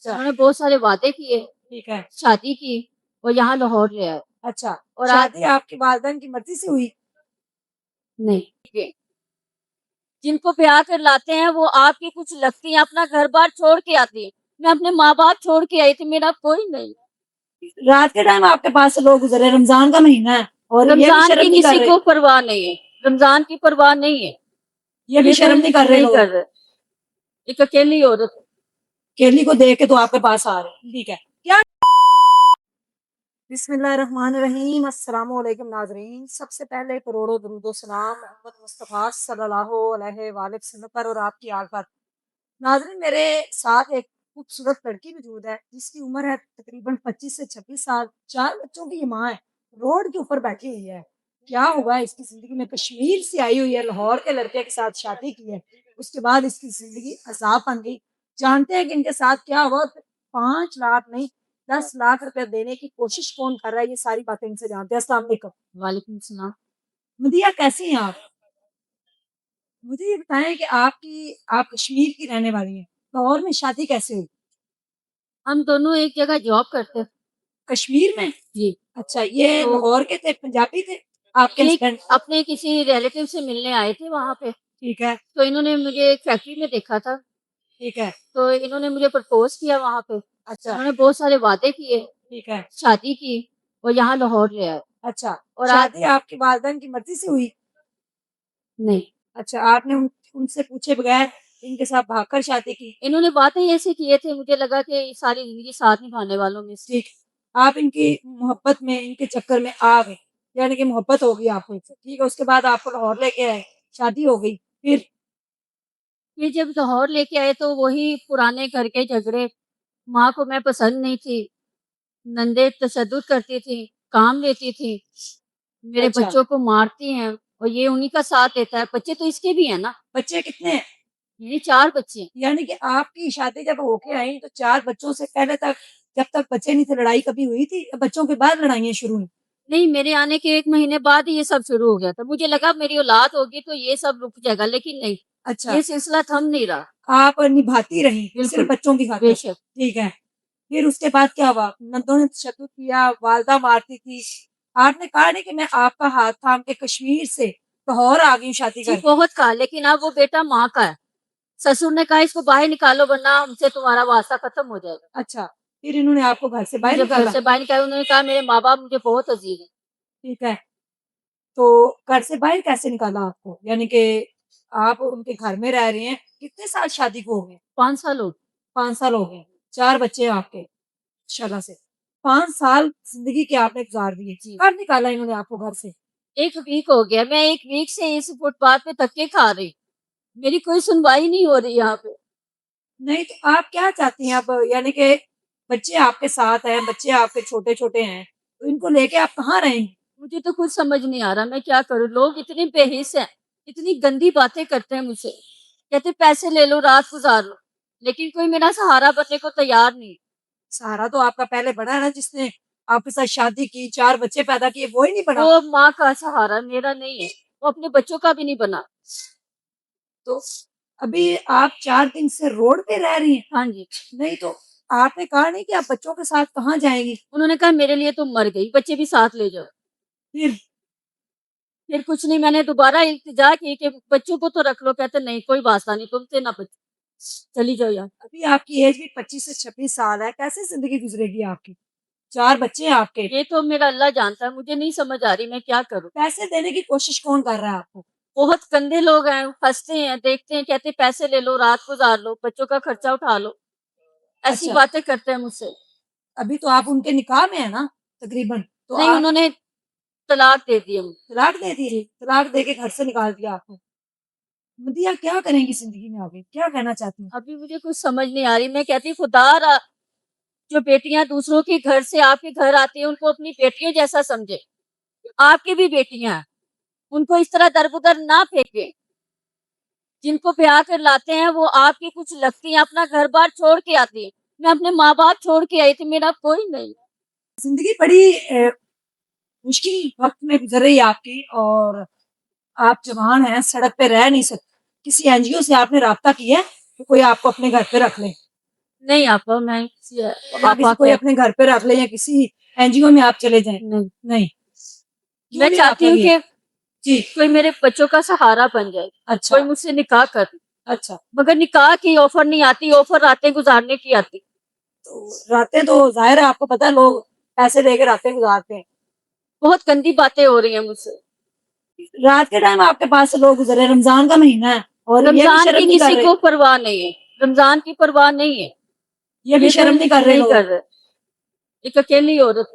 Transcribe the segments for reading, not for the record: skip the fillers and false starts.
انہوں نے بہت سارے وعدے کیے، ٹھیک ہے، شادی کی اور یہاں لاہور لے آئے. اچھا، اور شادی آپ کے والدین کی مرضی سے ہوئی؟ نہیں، جن کو بیاہ کر لاتے ہیں وہ آپ کی کچھ لگتی ہیں، اپنا گھر بار چھوڑ کے آتی ہیں. میں اپنے ماں باپ چھوڑ کے آئی تھی، میرا کوئی نہیں. رات کے ٹائم آپ کے پاس سے لوگ گزرے، رمضان کا مہینہ ہے اور یہ بھی رمضان شرم کی نہیں کر کسی رہے، کو پرواہ نہیں ہے، رمضان کی پرواہ نہیں ہے. یہ بھی شرم نہیں کر رہے نہیں لوگ، کر رہے. ایک اکیلی عورت. کیلی کو دیکھ کے تو آپ کے پاس آ رہے ہیں. ٹھیک ہے، کیا بسم اللہ الرحمن الرحیم. السلام علیکم ناظرین، سب سے پہلے کروڑوں درود و سلام محمد مصطفیٰ صلی اللہ علیہ وآلہ وسلم پر اور آپ کی آل پر. ناظرین، میرے ساتھ ایک خوبصورت لڑکی موجود ہے جس کی عمر ہے تقریباً 25 سے 26 سال. 4 بچوں کی یہ ماں ہے، روڈ کے اوپر بیٹھی ہوئی ہے. کیا ہوا ہے اس کی زندگی میں؟ کشمیر سے آئی ہوئی ہے، لاہور کے لڑکے کے ساتھ شادی کی ہے، اس کے بعد اس کی زندگی عذاب بن گئی. جانتے ہیں کہ ان کے ساتھ کیا ہوا؟ 5 لاکھ نہیں 10 لاکھ روپے دینے کی کوشش کون کر رہا ہے؟ یہ ساری باتیں ان سے جانتے ہیں. السلام علیکم. وعلیکم السلام. مدیہ، کیسی ہیں آپ؟ مجھے یہ بتائیں کہ آپ کشمیر کی رہنے والی ہیں، لاہور میں شادی کیسے ہوئی؟ ہم دونوں ایک جگہ جاب کرتے. کشمیر میں؟ جی. اچھا، یہ لاہور کے تھے، پنجابی تھے آپ کے ہسبینڈ؟ اپنے کسی ریلیٹیو سے ملنے آئے تھے وہاں پہ. ٹھیک ہے، تو انہوں نے مجھے ایک فیکٹری میں دیکھا تھا. ٹھیک ہے، تو انہوں نے مجھے پرپوز کیا وہاں پہ. اچھا، انہوں نے بہت سارے وعدے کیے، ٹھیک ہے، شادی کی اور یہاں لاہور لے آئے. اچھا، اور شادی آپ کے والدین کی مرضی سے ہوئی؟ نہیں، اچھا، آپ نے ان سے پوچھے بغیر ان کے ساتھ بھاگ کر شادی کی؟ انہوں نے باتیں ایسے کیے تھے، مجھے لگا کہ ساری زندگی ساتھ نبھانے والوں میں سے. ٹھیک، آپ ان کی محبت میں، ان کے چکر میں آ گئے، یعنی کہ محبت ہوگی آپ کو ان سے. ٹھیک ہے، اس کے بعد آپ کو لاہور لے کے آئے، شادی ہو گئی. پھر جب لاہور لے کے آئے تو وہی پرانے گھر کے جھگڑے. ماں کو میں پسند نہیں تھی، نندے تشدد کرتی تھی، کام لیتی تھی، میرے اچھا، بچوں کو مارتی ہیں اور یہ انہی کا ساتھ دیتا ہے. بچے تو اس کے بھی ہیں نا، بچے کتنے ہیں؟ یعنی 4 بچے ہیں. یعنی کہ آپ کی شادی جب ہو کے آئی تو 4 بچوں سے پہلے تک، جب تک بچے نہیں تھے، لڑائی کبھی ہوئی تھی؟ بچوں کے بعد لڑائیاں شروع ہوئی؟ نہیں، میرے آنے کے 1 مہینے بعد ہی یہ سب شروع ہو گیا تھا. مجھے لگا میری اولاد ہوگی تو یہ سب رک جائے گا، لیکن نہیں. اچھا، یہ سلسلہ تھم نہیں رہا. آپ نبھاتی رہی صرف بچوں کی خاطر؟ بے شک. ٹھیک ہے، پھر اس کے بعد کیا ہوا؟ نندوں نے تشدد کیا، والدہ مارتی تھی، آپ نے کہا نہیں کہ میں آپ کا ہاتھ تھام کے کشمیر سے لاہور آ گئی شادی جی کر؟ بہت کہا، لیکن اب وہ بیٹا ماں کا ہے. سسر نے کہا اس کو باہر نکالو ورنہ ہم سے تمہارا واسطہ ختم ہو جائے گا. اچھا، پھر انہوں نے آپ کو گھر سے باہر مجھے گھر نکالا؟ سے باہر نکالا. انہوں نے کہا میرے ماں باپ مجھے بہت عزیز ہیں. ٹھیک ہے، تو گھر سے باہر کیسے نکالا آپ کو؟ یعنی کہ آپ ان کے گھر میں رہ رہے ہیں، کتنے سال شادی کو ہو گئے؟ 5 سال ہو. 5 سال ہو گئے، 4 بچے ہیں آپ کے ماشاءاللہ سے. 5 سال زندگی کے آپ نے گزار دیے. کب نکالا انہوں نے آپ کو گھر سے؟ 1 ویک ہو گیا. میں 1 ویک سے اس فٹ پاتھ پہ دھکے کھا رہی. میری کوئی سنوائی نہیں ہو رہی یہاں پہ. نہیں تو آپ کیا چاہتی ہیں اب؟ یعنی کہ بچے آپ کے ساتھ ہیں، بچے آپ کے چھوٹے چھوٹے ہیں، تو ان کو لے کے آپ کہاں رہیں گے؟ مجھے تو کچھ سمجھ نہیں آ رہا میں کیا کروں. لوگ اتنے بے حس ہیں، اتنی گندی باتیں کرتے ہیں مجھ سے. کہتے پیسے لے لو، رات گزار لو، لیکن کوئی میرا سہارا بننے کو تیار نہیں. سہارا تو آپ کا پہلے بنا ہے نا، جس نے آپ کے ساتھ شادی کی، 4 بچے پیدا کیے، وہی نہیں بنا؟ وہ ماں کا سہارا، میرا نہیں ہے. وہ اپنے بچوں کا بھی نہیں بنا. تو ابھی آپ 4 دن سے روڈ پہ رہ رہی ہیں؟ ہاں جی. نہیں تو آپ نے کہا نہیں کہ آپ بچوں کے ساتھ کہاں جائیں گی؟ انہوں نے کہا میرے لیے تم مر گئی، بچے بھی ساتھ لے جاؤ. پھر کچھ نہیں، میں نے دوبارہ التجا کی کہ بچوں کو تو رکھ لو. کہتے نہیں، کوئی واسطہ نہیں تم سے، نہ بچے، چلی جاؤ یار. ابھی آپ کی ایج بھی 25 سے 26 سال ہے، کیسے زندگی گزرے گی آپ کی؟ 4 بچے ہیں آپ کے. یہ تو میرا اللہ جانتا ہے، مجھے نہیں سمجھ آ رہی میں کیا کروں. پیسے دینے کی کوشش کون کر رہا ہے آپ کو؟ بہت گندے لوگ ہیں، ہنستے ہیں، دیکھتے ہیں، کہتے پیسے لے لو، رات گزار لو، بچوں کا خرچہ اٹھا لو. ایسی باتیں کرتے ہیں مجھ سے. ابھی تو آپ ان کے نکاح میں ہیں نا تقریباً؟ تو نہیں، انہوں نے طلاق دے دی. طلاق دے دی؟ طلاق دے کے گھر سے نکال دیا آپ کو. مدیہ، کیا کریں گی زندگی میں آگے؟ کیا کہنا چاہتی ہیں؟ ابھی مجھے کچھ سمجھ نہیں آ رہی. میں کہتی خدا را جو بیٹیاں دوسروں کے گھر سے آپ کے گھر آتی ہیں ان کو اپنی بیٹیوں جیسا سمجھے. آپ کی بھی بیٹیاں ہیں، ان کو اس طرح دربدر نہ پھینکے. جن کو بیاہ کر لاتے ہیں وہ آپ کی کچھ لگتی ہیں، اپنا گھر بار چھوڑ کے آتی ہیں. میں اپنے ماں باپ چھوڑ کے آئی تھی، میرا کوئی نہیں. زندگی بڑی مشکل وقت میں گزر رہی ہے آپ کی، اور آپ جوان ہیں، سڑک پہ رہ نہیں سکتے. کسی NGO سے آپ نے رابطہ کیا ہے کہ کوئی آپ کو اپنے گھر پہ رکھ لے؟ नहीं आपा, मैं या आपा किसी कोई के अपने घर पे रख ले या किसी एनजीओ में आप चले जाएं? नहीं, नहीं, क्यों मैं नहीं चाहती आपा हूँ ये? कि जी, कोई मेरे बच्चों का सहारा बन जाए, कोई अच्छा, मुझसे निकाह कर दे। अच्छा। मगर निकाह की ऑफर नहीं आती, ऑफर रातें गुजारने की आती। तो रातें तो ज़ाहिर है आपको पता है लोग पैसे देके रातें गुज़ारते हैं। बहुत गंदी बातें हो रही हैं मुझसे। रात के टाइम आपके पास से लोग गुज़रे, रमज़ान का महीना है और ये भी रमजान शर्म की नहीं कर किसी रहे, को परवाह नहीं है, रमजान की परवाह नहीं है, ये भी ये शर्म कोई नहीं कर रहे नहीं लोग। कर रहे। एक अकेली औरत,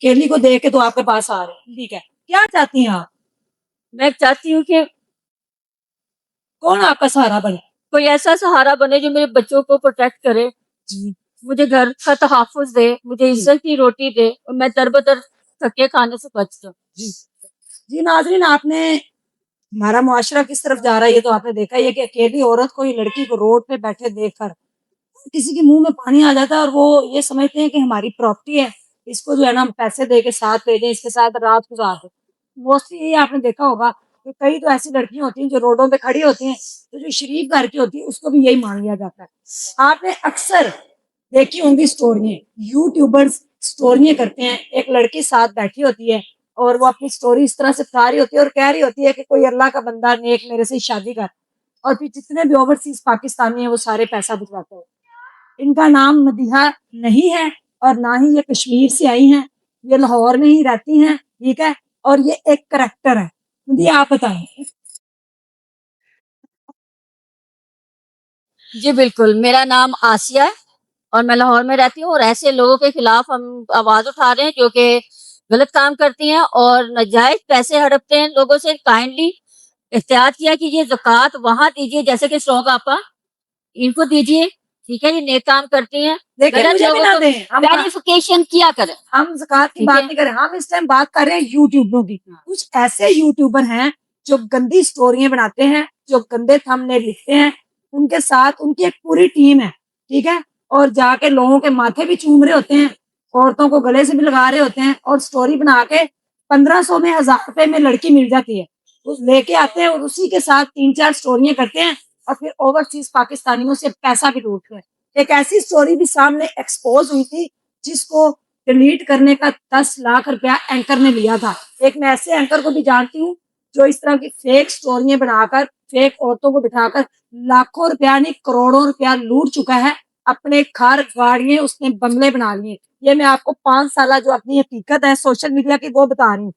केली को देख के तो आपके पास आ रहे हैं, ठीक है। क्या चाहती हैं आप? मैं चाहती हूँ कि कौन आपका सहारा बने? कोई ऐसा सहारा बने जो मेरे बच्चों को प्रोटेक्ट करे, जी, मुझे घर का तहफ़्फ़ुज़ दे, मुझे जी, इज्जत की रोटी दे और मैं दर-बदर धक्के खाने से बच जाऊँ। जी। जी नाज़रीन, आपने हमारा मुआशरा किस तरफ जा रहा है ये तो आपने देखा ही है कि अकेली औरत को, ये लड़की को रोड पे बैठे देखकर किसी के मुंह में पानी आ जाता है और वो ये समझते हैं कि हमारी प्रॉपर्टी है, इसको जो है ना हम पैसे दे के साथ भेजें, इसके साथ रात गुजार दें। मोस्टली ये आपने देखा होगा कि कई तो ऐसी लड़कियां होती हैं जो रोडों पे खड़ी होती हैं, तो जो शरीफ घर की होती है उसको भी यही मान लिया जाता है। आपने अक्सर देखी होंगी स्टोरियां, यूट्यूबर्स स्टोरियां करते हैं, एक लड़की साथ बैठी होती है और वो अपनी स्टोरी इस तरह से बता रही होती है और कह रही होती है कि कोई अल्लाह का बंदा नेक मेरे से शादी कर, और फिर जितने भी ओवरसीज पाकिस्तानी हैं वो सारे पैसा भिजवाते हैं। इनका नाम मदीहा नहीं है और ना ही ये कश्मीर से आई हैं, ये लाहौर में ही रहती हैं, ठीक है, और ये एक करैक्टर है। जी आप बताएं। जी बिल्कुल, मेरा नाम आसिया है और मैं लाहौर में रहती हूँ और ऐसे लोगों के खिलाफ हम आवाज़ उठा रहे हैं जो कि गलत काम करती हैं और नाजायज़ पैसे हड़पते हैं लोगों से। काइंडली एहतियात किया कि ये ज़कात वहाँ दीजिए, जैसे कि स्ट्रोक आपा, इनको दीजिए, ठीक है? ये नेक काम करती हैं, देखिए गलत मुझे भी लोगों ना को दें, वेरिफिकेशन किया करें, हम ज़कात की ठीक बात है? नहीं कर रहे, हम इस टाइम बात कर रहे हैं यूट्यूबरों की। हाँ। कुछ ऐसे यूट्यूबर हैं जो गंदी स्टोरियाँ बनाते हैं, जो गंदे थंबनेल लिखते हैं, उनके साथ उनकी एक पूरी टीम है, ठीक है? और जाके लोगों के माथे भी चूम रहे होते हैं, औरतों को गले से भी लगा रहे होते हैं और स्टोरी बना के 1500 में, 1000 रुपए में लड़की मिल जाती है। उस लेके आते हैं और उसी के साथ 3-4 स्टोरियाँ करते हैं और फिर ओवरसीज़ पाकिस्तानियों से पैसा भी लूटते हैं। एक ऐसी स्टोरी भी सामने एक्सपोज़ हुई थी जिसको डिलीट करने का 10 लाख रुपया एंकर ने लिया था। एक मैं ऐसे एंकर को भी जानती हूँ जो इस तरह की फेक स्टोरियां बनाकर, फेक औरतों को बिठाकर लाखों रुपया नहीं करोड़ों रुपया लूट चुका है। अपने घर गाड़ियां उसने बंगले बना लिए। ये मैं आपको 5 साल जो अपनी हकीकत है सोशल मीडिया की वो बता रही हूँ।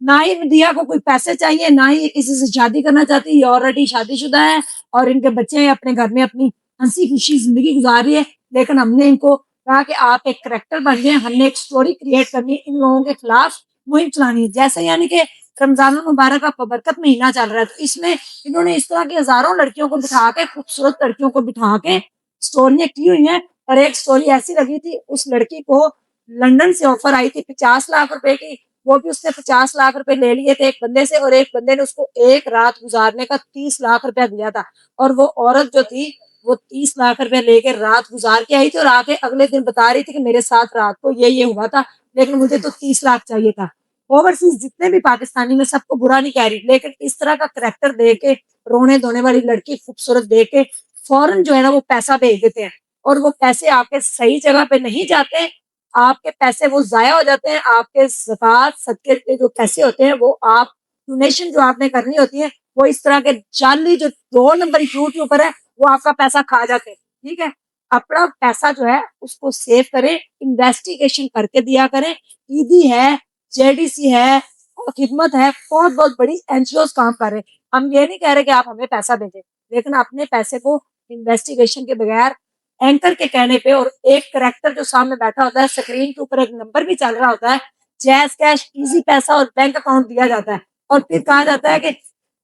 ना ही दिया को कोई पैसे चाहिए, ना ही ये किसी से शादी करना चाहती, ये ऑलरेडी शादीशुदा है और इनके बच्चे हैं, अपने घर में अपनी हंसी खुशी जिंदगी गुजार रही है। लेकिन हमने इनको कहा कि आप एक करेक्टर बन जाए, हमने एक स्टोरी क्रिएट करनी है, इन लोगों के खिलाफ मुहिम चलानी है। जैसे यानी कि रमजान मुबारक का बरकत महीना चल रहा है, तो इसमें इन्होंने इस तरह की हजारों लड़कियों को बिठा के, खूबसूरत लड़कियों को बिठा के स्टोरियां की हुई हैं। और एक स्टोरी ऐसी लगी थी, उस लड़की को लंदन से ऑफर आई थी 50 लाख रुपए की, वो भी उसने 50 लाख रुपए ले लिए थे एक बंदे से और एक बंदे ने उसको एक रात गुजारने का 30 लाख रुपया दिया था। और वो औरत जो थी वो 30 लाख रुपए लेके रात गुजार के आई थी और आके अगले दिन बता रही थी कि मेरे साथ रात को ये हुआ था, लेकिन मुझे तो 30 लाख चाहिए था। ओवरसीज जितने भी पाकिस्तानी, में सबको बुरा नहीं कह रही, लेकिन इस तरह का करेक्टर दे के, रोने धोने वाली लड़की खूबसूरत दे के फौरन जो है ना वो पैसा भेज देते हैं और वो पैसे आपके सही जगह पे नहीं जाते। आपके पैसे वो ज़ाया हो जाते हैं। आपके ज़कात सदक़े के जो पैसे होते हैं वो आप डोनेशन जो आपने करनी होती है, वो इस तरह के जाली जो 2 नंबर यूट्यूबर है वो आपका पैसा खा जाते हैं, ठीक है? अपना पैसा जो है उसको सेव करें, इन्वेस्टिगेशन करके दिया करें। ईदी है, जेडीसी है और खिदमत है, बहुत-बहुत बड़ी एनजीओज़ काम कर रहे हैं। हम ये नहीं कह रहे कि आप हमें पैसा भेजें, लेकिन अपने पैसे को इन्वेस्टिगेशन के बगैर एंकर के कहने पे, और एक करेक्टर जो सामने बैठा होता है, स्क्रीन के ऊपर एक नंबर भी चल रहा होता है, जैज़ कैश, इजी पैसा और बैंक अकाउंट दिया जाता है और फिर कहा जाता है कि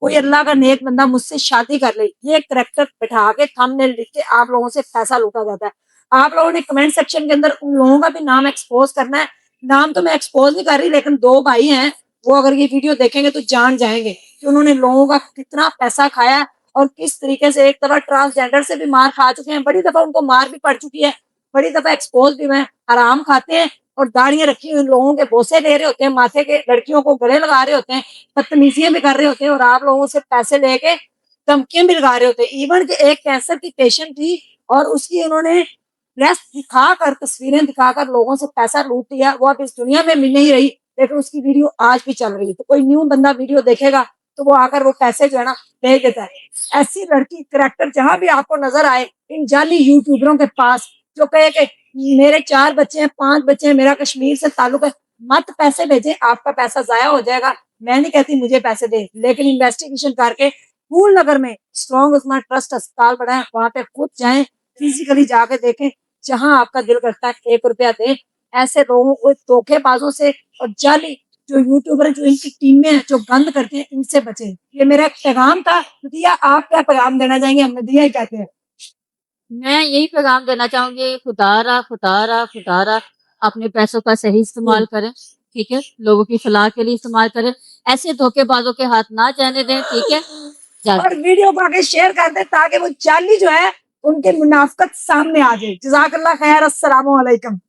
कोई अल्लाह का नेक बंदा मुझसे शादी कर ले। ये करेक्टर बैठा के थंबनेल लिख के आप लोगों से पैसा लूटा जाता है। आप लोगों ने कमेंट सेक्शन के अंदर उन लोगों का भी नाम एक्सपोज करना है। नाम तो मैं एक्सपोज नहीं कर रही, लेकिन 2 भाई हैं, वो अगर ये वीडियो देखेंगे तो जान जाएंगे कि उन्होंने लोगों का कितना पैसा खाया है और किस तरीके से एक तरह ट्रांसजेंडर से भी मार खा चुके हैं। बड़ी दफा उनको मार भी पड़ चुकी है, बड़ी दफा एक्सपोज भी हुए हैं। हराम खाते हैं और दाढ़ियां रखी हुई लोगों के बोसे ले रहे होते हैं, माथे के लड़कियों को गले लगा रहे होते हैं, बदतमीजियां भी कर रहे होते हैं और आप लोगों से पैसे लेके धमकियां भी लगा रहे होते हैं। इवन कि एक कैंसर की पेशेंट थी और उसकी उन्होंने ड्रेस दिखाकर, तस्वीरें दिखाकर लोगों से पैसा लूट लिया, वो अब इस दुनिया में मिल नहीं रही, लेकिन उसकी वीडियो आज भी चल रही है। तो कोई न्यू बंदा वीडियो देखेगा तो वो आकर वो पैसे जो है ना भेज देता है। ऐसी लड़की करैक्टर जहां भी आपको नजर आए इन जाली यूट्यूबरों के पास, जो कहे कि मेरे 4 बच्चे हैं, 5 बच्चे हैं, मेरा कश्मीर से ताल्लुक है, मत पैसे भेजें, आपका पैसा जाया हो जाएगा। मैं नहीं कहती मुझे पैसे दे, लेकिन इन्वेस्टिगेशन करके फूल नगर में स्ट्रॉन्ग उस्मान ट्रस्ट अस्पताल बना है, वहां पे खुद जाएं, फिजिकली जाके देखें, जहां आपका दिल करता है 1 रुपया दें। ऐसे लोगों को, धोखेबाजों से और जाली जो यूट्यूबर जो इनकी टीमें हैं जो गंद करते हैं, इनसे बचें। ये मेरा एक पैगाम था। दिया, आप क्या पैगाम देना चाहेंगे? हमने दिया ही कहते हैं। मैं यही पैगाम देना चाहूंगी, खुदारा खुदारा खुदारा अपने पैसों का सही इस्तेमाल करें, ठीक है, लोगों की फलाह के लिए इस्तेमाल करें, ऐसे धोखेबाजों के हाथ ना जाने दें, ठीक है। और वीडियो को आगे शेयर कर दें ताकि वो जाली जो है उनके मुनाफकत सामने आ जाए। जज़ाकल्लाह खैर। अस्सलामु अलैकुम।